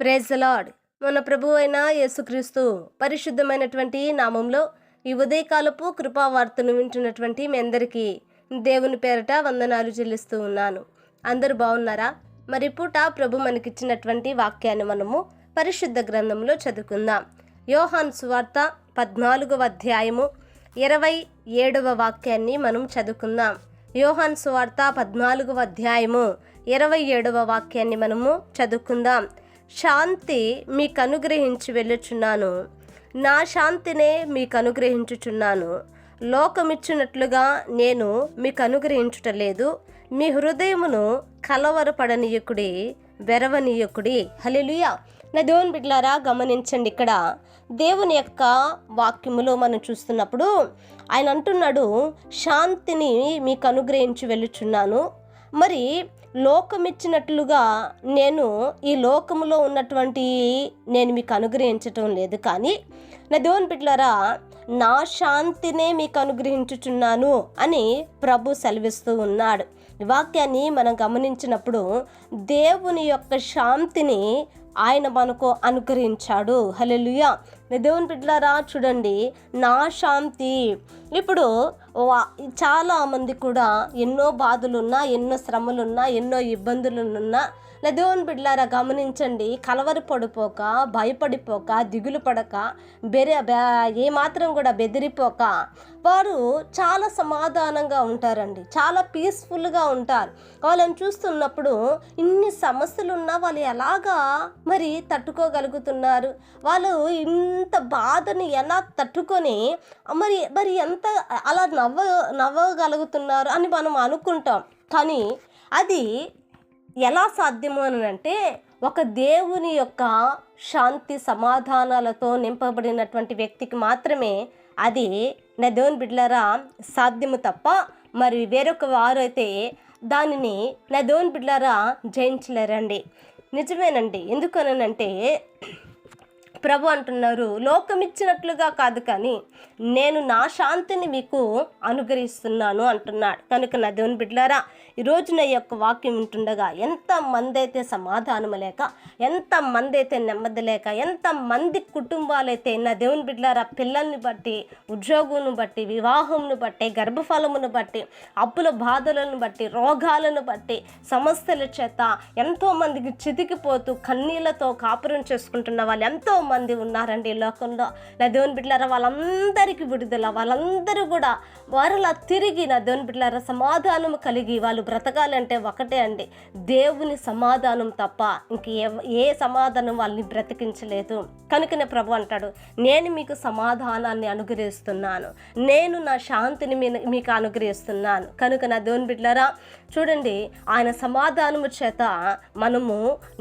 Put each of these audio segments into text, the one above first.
Praise the lord. మన ప్రభు అయిన యేసుక్రీస్తు పరిశుద్ధమైనటువంటి నామంలో ఈ ఉదయకాలపు కృపావార్తను వింటున్నటువంటి మీ అందరికీ దేవుని పేరట వందనాలు చెల్లిస్తూ ఉన్నాను. అందరూ బాగున్నారా? మరి పూట ప్రభు మనకిచ్చినటువంటి వాక్యాన్ని మనము పరిశుద్ధ గ్రంథంలో చదువుకుందాం. యోహాను సువార్త 14వ అధ్యాయము 27వ వాక్యాన్ని మనం చదువుకుందాం. యోహాను సువార్త 14వ అధ్యాయము 27వ వాక్యాన్ని మనము చదువుకుందాం. శాంతి మీకు అనుగ్రహించి వెళ్ళుచున్నాను, నా శాంతినే మీకు అనుగ్రహించుచున్నాను. లోకమిచ్చినట్లుగా నేను మీకు అనుగ్రహించుటలేదు. మీ హృదయమును కలవరపడనీయకుడి, వెరవనీయకుడి. హల్లెలూయా. నా దేవుని బిడ్డలారా, గమనించండి. ఇక్కడ దేవుని యొక్క వాక్యములో మనం చూస్తున్నప్పుడు ఆయన అంటున్నాడు, శాంతిని మీకు అనుగ్రహించి వెళ్ళుచున్నాను. మరి లోకమిచ్చినట్లుగా నేను ఈ లోకములో ఉన్నటువంటి నేను మీకు అనుగ్రహించటం లేదు, కానీ నా దేవుని బిడ్డలారా, నా శాంతినే మీకు అనుగ్రహించుచున్నాను అని ప్రభు సెలవిస్తూ ఉన్నాడు. ఈ వాక్యాన్ని మనం గమనించినప్పుడు దేవుని యొక్క శాంతిని ఆయన మనకు అనుగ్రహించాడు. హల్లెలూయా. దేవుని బిడ్డలారా, చూడండి, నా శాంతి. ఇప్పుడు చాలా మంది కూడా ఎన్నో బాధలున్నా, ఎన్నో శ్రమలున్నా, ఎన్నో ఇబ్బందులున్నా, నా దేవుని బిడ్డలారా గమనించండి, కలవరపడిపోక, భయపడిపోక, దిగులు పడక, ఏమాత్రం కూడా బెదిరిపోక వారు చాలా సమాధానంగా ఉంటారండి. చాలా పీస్ఫుల్గా ఉంటారు. వాళ్ళని చూస్తున్నప్పుడు ఇన్ని సమస్యలున్నా వాళ్ళు ఎలాగా మరి తట్టుకోగలుగుతున్నారు, వాళ్ళు ఇంత బాధని ఎలా తట్టుకొని మరి ఎంత అలా నవ్వగలుగుతున్నారు అని మనం అనుకుంటాం. కానీ అది ఎలా సాధ్యము అని అంటే, ఒక దేవుని యొక్క శాంతి సమాధానాలతో నింపబడినటువంటి వ్యక్తికి మాత్రమే అది, నా దేవుని బిడ్డలారా, సాధ్యము తప్ప మరి వేరొక వారు అయితే దానిని, నా దేవుని బిడ్డలారా, జయించలేరండి. నిజమేనండి. ఎందుకనంటే ప్రభు అంటున్నారు, లోకమిచ్చినట్లుగా కాదు, కానీ నేను నా శాంతిని మీకు అనుగ్రహిస్తున్నాను అంటున్నాడు. కనుక నా దేవుని బిడ్డలారా, ఈరోజు నా యొక్క వాక్యం ఉంటుండగా ఎంతమంది అయితే సమాధానము లేక, ఎంతమంది అయితే నెమ్మది లేక, ఎంతమంది కుటుంబాలైతే నా దేవుని బిడ్డలారా పిల్లల్ని బట్టి, ఉద్యోగమును బట్టి, వివాహమును బట్టి, గర్భఫలమును బట్టి, అప్పుల బాధలను బట్టి, రోగాలను బట్టి, సమస్యల చేత ఎంతోమందికి చితికిపోతూ కన్నీళ్లతో కాపురం చేసుకుంటున్న వాళ్ళు ఎంతోమంది ఉన్నారండి ఈ లోకంలో. నా దేవుని బిడ్డలారా, వాళ్ళందరికీ విడుదల, వాళ్ళందరూ కూడా వారిలా తిరిగి నా దేవుని బిడ్డలారా సమాధానం కలిగి వాళ్ళు బ్రతకాలంటే ఒకటే అండి, దేవుని సమాధానం తప్ప ఇంక ఏ సమాధానం వాళ్ళని బ్రతికించలేదు. కనుకనే ప్రభు అంటాడు, నేను మీకు సమాధానాన్ని అనుగ్రహిస్తున్నాను, నేను నా శాంతిని మీకు అనుగ్రహిస్తున్నాను. కనుక నా దేవుని బిడ్డలారా, చూడండి, ఆయన సమాధానము చేత మనము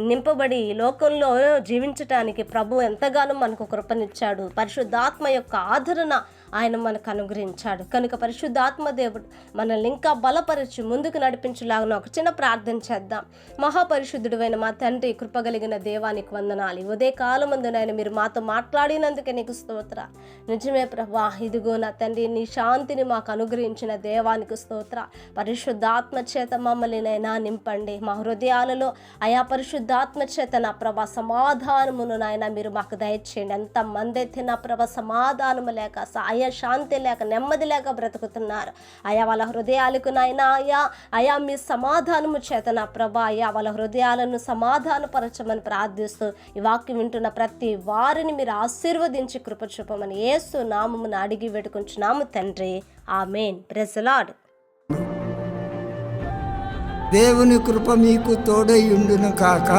నింపబడి లోకంలో జీవించటానికి ప్రభు ఎంతగానో మనకు కృపనిచ్చాడు. పరిశుద్ధాత్మ యొక్క ఆదరణ ఆయన మనకు అనుగ్రహించాడు. కనుక పరిశుద్ధాత్మ దేవుడు మనల్ని ఇంకా బలపరిచి ముందుకు నడిపించలాగిన ఒక చిన్న ప్రార్థన చేద్దాం. మహాపరిశుద్ధుడైన మా తండ్రి, కృపగలిగిన దేవానికి వందనాలు. ఉదయ కాలమందునైనా మీరు మాతో మాట్లాడినందుకే నీకు స్తోత్ర. నిజమే ప్రభా, ఇదిగో నా తండ్రి, నీ శాంతిని మాకు అనుగ్రహించిన దేవానికి స్తోత్ర. పరిశుద్ధాత్మ చేత మమ్మల్ని నైనా నింపండి. మా హృదయాలలో అయా పరిశుద్ధాత్మ చేత నా ప్రభా సమాధానమును నాయన మీరు మాకు దయచేయండి. ఎంతమంది అయితే నా ప్రభా సమాధానము లేక, అయా శాంతి లేక, నెమ్మది లేక బ్రతుకుతున్నారు. అయా వాళ్ళ హృదయాలకు నాయన అయా మీ సమాధానము చేత నా ప్రభా అయా వాళ్ళ హృదయాలను సమాధానపరచమని ప్రార్థిస్తూ ఈ వాక్యం వింటున్న ప్రతి వారిని మీరు ఆశీర్వదించి కృప చూపమని యేసు నామమున అడిగి వేడుకుంటున్నాము తండ్రి. ఆమేన్. Praise the lord. దేవుని కృప మీకు తోడై ఉండును కాక.